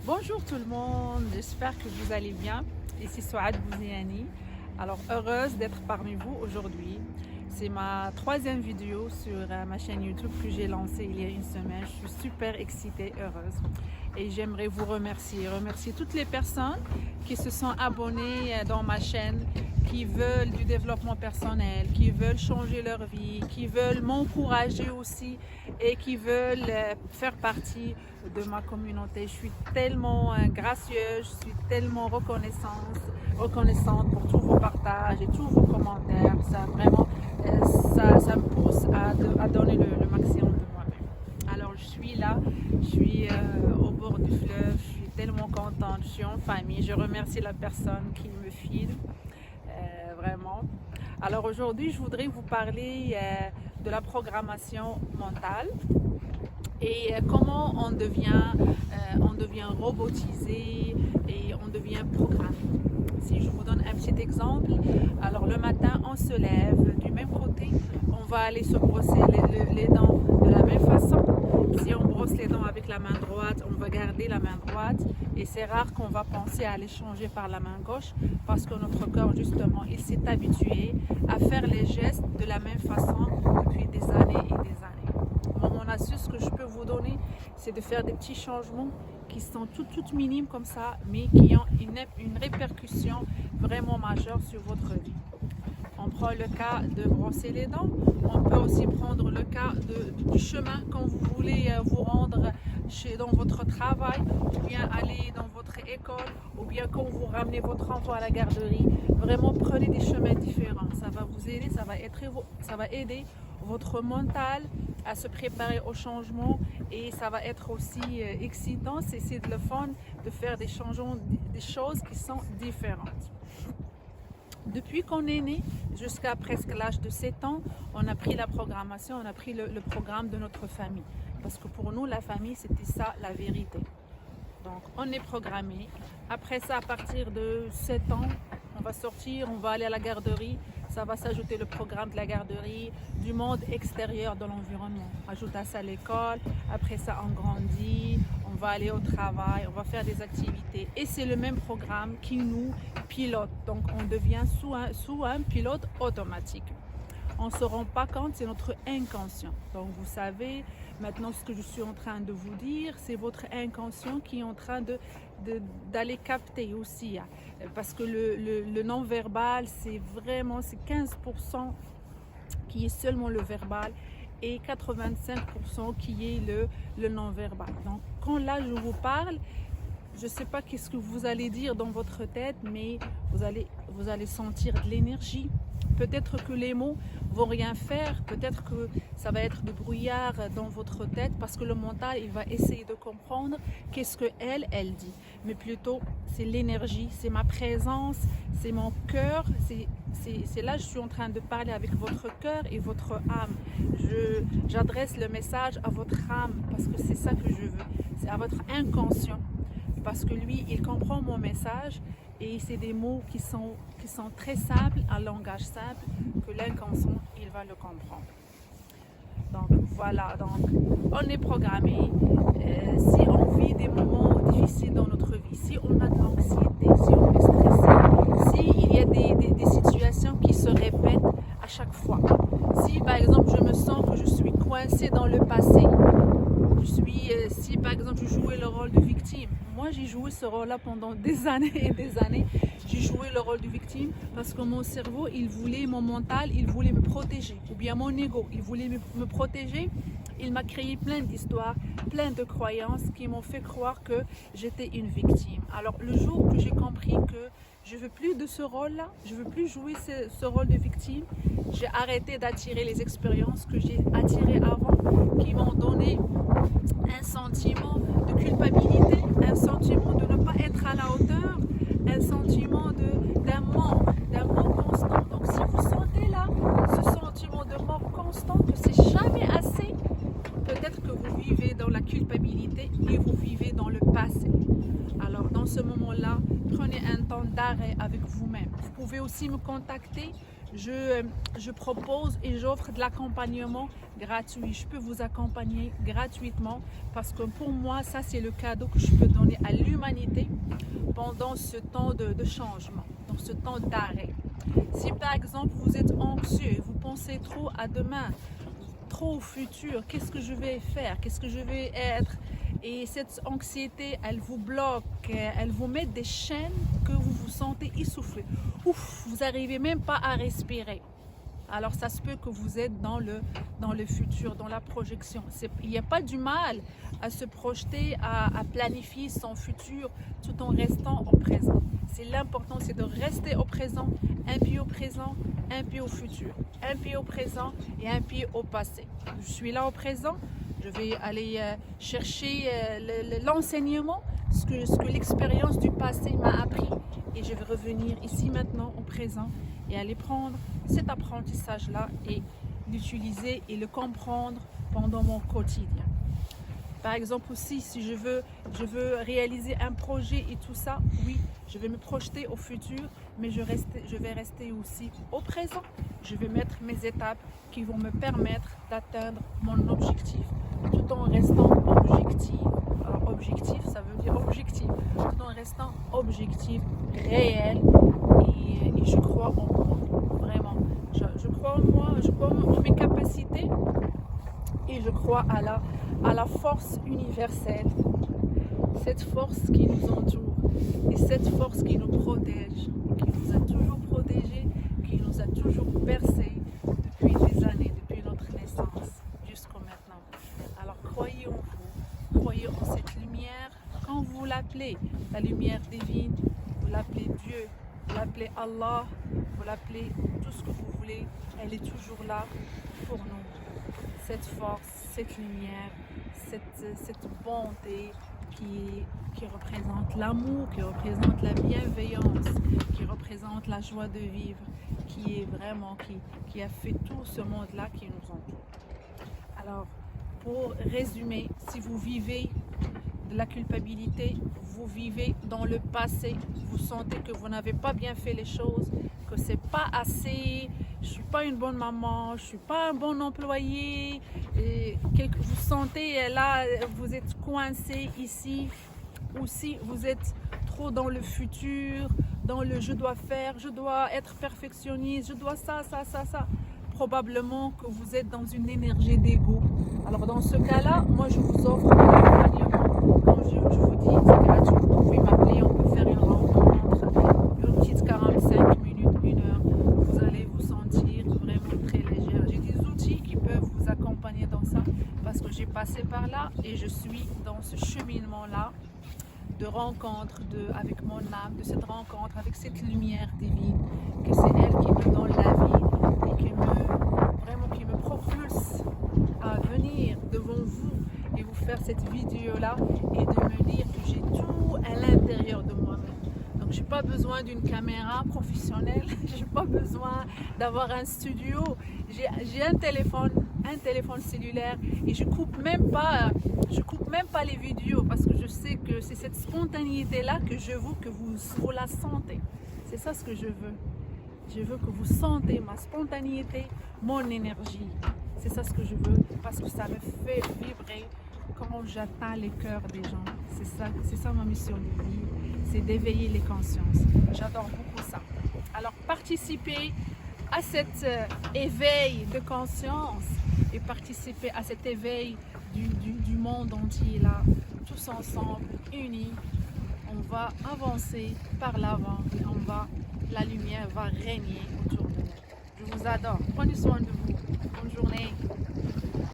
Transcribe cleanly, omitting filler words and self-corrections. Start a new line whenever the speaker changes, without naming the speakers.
Bonjour tout le monde, j'espère que vous allez bien. Ici Souad Bouziani. Alors heureuse d'être parmi vous aujourd'hui. C'est ma troisième vidéo sur ma chaîne YouTube que j'ai lancée il y a une semaine. Je suis super excitée, heureuse. Et j'aimerais vous remercier toutes les personnes qui se sont abonnées dans ma chaîne, qui veulent du développement personnel, qui veulent changer leur vie, qui veulent m'encourager aussi et qui veulent faire partie de ma communauté. Je suis tellement gracieuse, je suis tellement reconnaissante pour tous vos partages et tous vos commentaires. Ça vraiment, ça me pousse à donner le maximum de moi-même. Alors je suis là, je suis au bord du fleuve, je suis tellement contente, je suis en famille. Je remercie la personne qui me filme, vraiment. Alors aujourd'hui, je voudrais vous parler de la programmation mentale et comment on devient robotisé et on devient programmé. Si je vous donne un petit exemple, alors le matin on se lève du même côté, on va aller se brosser les dents de la même façon. Si on brosse les dents avec la main droite, on va garder la main droite et c'est rare qu'on va penser à les changer par la main gauche parce que notre corps justement il s'est habitué à faire les gestes de la même façon depuis des années et des années. Mon astuce que je peux vous donner, c'est de faire des petits changements qui sont toutes minimes comme ça, mais qui ont une répercussion vraiment majeure sur votre vie. On prend le cas de brosser les dents, on peut aussi prendre le cas du chemin quand vous voulez vous rendre dans votre travail, ou bien aller dans votre école, ou bien quand vous ramenez votre enfant à la garderie. Vraiment prenez des chemins différents, ça va vous aider, ça va aider votre mental à se préparer au changement et ça va être aussi excitant, c'est le fun de faire des changements, des choses qui sont différentes. Depuis qu'on est né jusqu'à presque l'âge de 7 ans, on a pris la programmation, on a pris le programme de notre famille. Parce que pour nous, la famille, c'était ça la vérité. Donc, on est programmé. Après ça, à partir de 7 ans, on va sortir, on va aller à la garderie. Ça va s'ajouter le programme de la garderie, du monde extérieur de l'environnement. Ajoute à ça l'école, après ça on grandit, on va aller au travail, on va faire des activités. Et c'est le même programme qui nous pilote. Donc on devient sous un pilote automatique. On ne se rend pas compte, c'est notre inconscient. Donc vous savez, maintenant ce que je suis en train de vous dire, c'est votre inconscient qui est en train d'aller capter aussi. Parce que le non-verbal, c'est 15% qui est seulement le verbal et 85% qui est le non-verbal. Donc quand là je vous parle, je ne sais pas qu'est-ce que vous allez dire dans votre tête, mais vous allez sentir de l'énergie. Peut-être que les mots vont rien faire, peut-être que ça va être de brouillard dans votre tête parce que le mental, il va essayer de comprendre qu'est-ce que elle dit. Mais plutôt, c'est l'énergie, c'est ma présence, c'est mon cœur, c'est là je suis en train de parler avec votre cœur et votre âme. J'adresse le message à votre âme parce que c'est ça que je veux, c'est à votre inconscient. Parce que lui, il comprend mon message et c'est des mots qui sont très simples, un langage simple, que l'inconscient, il va le comprendre. Donc voilà, donc on est programmé. Si on vit des moments difficiles dans notre vie, si on a de l'anxiété, si on est stressé, s'il y a des situations qui se répètent à chaque fois, si par exemple je me sens que je suis coincée dans le passé, si par exemple je jouais le rôle de victime, moi j'ai joué ce rôle-là pendant des années et des années. J'ai joué le rôle de victime parce que mon cerveau, mon mental, il voulait me protéger. Ou bien mon ego, il voulait me protéger. Il m'a créé plein d'histoires, plein de croyances qui m'ont fait croire que j'étais une victime. Alors le jour que j'ai compris que je ne veux plus de ce rôle-là, je ne veux plus jouer ce rôle de victime, j'ai arrêté d'attirer les expériences que j'ai attirées avant, qui m'ont donné un sentiment de culpabilité, un sentiment de ne pas être à la hauteur, un sentiment d'un manque constant. Donc si vous sentez là ce sentiment de manque constant, que c'est jamais assez, peut-être que vous vivez dans la culpabilité et vous vivez dans le passé. Alors dans ce moment-là, prenez un temps d'arrêt avec vous-même. Vous pouvez aussi me contacter je propose et j'offre de l'accompagnement gratuit. Je peux vous accompagner gratuitement parce que pour moi, ça c'est le cadeau que je peux donner à l'humanité pendant ce temps de changement, dans ce temps d'arrêt. Si par exemple vous êtes anxieux, vous pensez trop à demain, trop au futur, qu'est-ce que je vais faire, qu'est-ce que je vais être, et cette anxiété, elle vous bloque, elle vous met des chaînes que vous vous sentez essoufflé. Ouf, vous n'arrivez même pas à respirer. Alors ça se peut que vous êtes dans le futur, dans la projection. Il n'y a pas du mal à se projeter, à planifier son futur tout en restant au présent. C'est l'important, c'est de rester au présent, un pied au présent, un pied au futur, un pied au présent et un pied au passé. Je suis là au présent, je vais aller chercher l'enseignement, ce que l'expérience du passé m'a appris, et je vais revenir ici maintenant au présent et aller prendre cet apprentissage-là et l'utiliser et le comprendre pendant mon quotidien. Par exemple aussi, si je veux réaliser un projet et tout ça, oui, je vais me projeter au futur, mais je vais rester aussi au présent. Je vais mettre mes étapes qui vont me permettre d'atteindre mon objectif, tout en restant objectif. Alors objectif, ça veut dire objectif, tout en restant objectif, réel, et je crois en moi, vraiment. Je crois en moi, je crois en mes capacités, et je crois à la force universelle, cette force qui nous entoure et cette force qui nous protège, qui nous a toujours protégés, qui nous a toujours bercés depuis des années, depuis notre naissance jusqu'à maintenant. Alors croyez en vous, croyez en cette lumière. Quand vous l'appelez la lumière divine, vous l'appelez Dieu, vous l'appelez Allah, vous l'appelez tout ce que vous voulez, elle est toujours là pour nous. Cette force, cette lumière, cette bonté qui représente l'amour, qui représente la bienveillance, qui représente la joie de vivre, qui est vraiment, qui a fait tout ce monde-là qui nous entoure. Alors, pour résumer, si vous vivez de la culpabilité, vous vivez dans le passé, vous sentez que vous n'avez pas bien fait les choses, que c'est pas assez, je suis pas une bonne maman, je suis pas un bon employé, et vous sentez là, vous êtes coincé ici, ou si vous êtes trop dans le futur, dans le je dois faire, je dois être perfectionniste, je dois ça, probablement que vous êtes dans une énergie d'ego. Alors dans ce cas-là, moi je vous offre un accompagnement. Comme je vous dis, c'est gratuit. Vous pouvez m'appeler, on peut faire une rencontre, une petite 45 minutes, 1 heure. Vous allez vous sentir vraiment très légère. J'ai des outils qui peuvent vous accompagner dans ça parce que j'ai passé par là et je suis dans ce cheminement-là de rencontre avec mon âme, de cette rencontre avec cette lumière divine, que c'est elle qui me donne la vie et qui me propulse à venir devant vous et vous faire cette vidéo-là et de me dire que j'ai tout à l'intérieur de moi-même. Donc j'ai pas besoin d'une caméra professionnelle, j'ai pas besoin d'avoir un studio, j'ai un téléphone cellulaire et je coupe même pas les vidéos parce que je sais que c'est cette spontanéité là que je veux que vous la sentez. C'est ça ce que je veux. Je veux que vous sentez ma spontanéité, mon énergie. C'est ça ce que je veux parce que ça me fait vibrer quand j'atteins les cœurs des gens. C'est ça ma mission de vie, c'est d'éveiller les consciences. J'adore beaucoup ça. Alors participez à cet éveil de conscience et participez à cet éveil du monde entier là, tous ensemble, unis. On va avancer par l'avant et la lumière va régner autour de nous. Je vous adore. Prenez soin de vous. Bonne journée.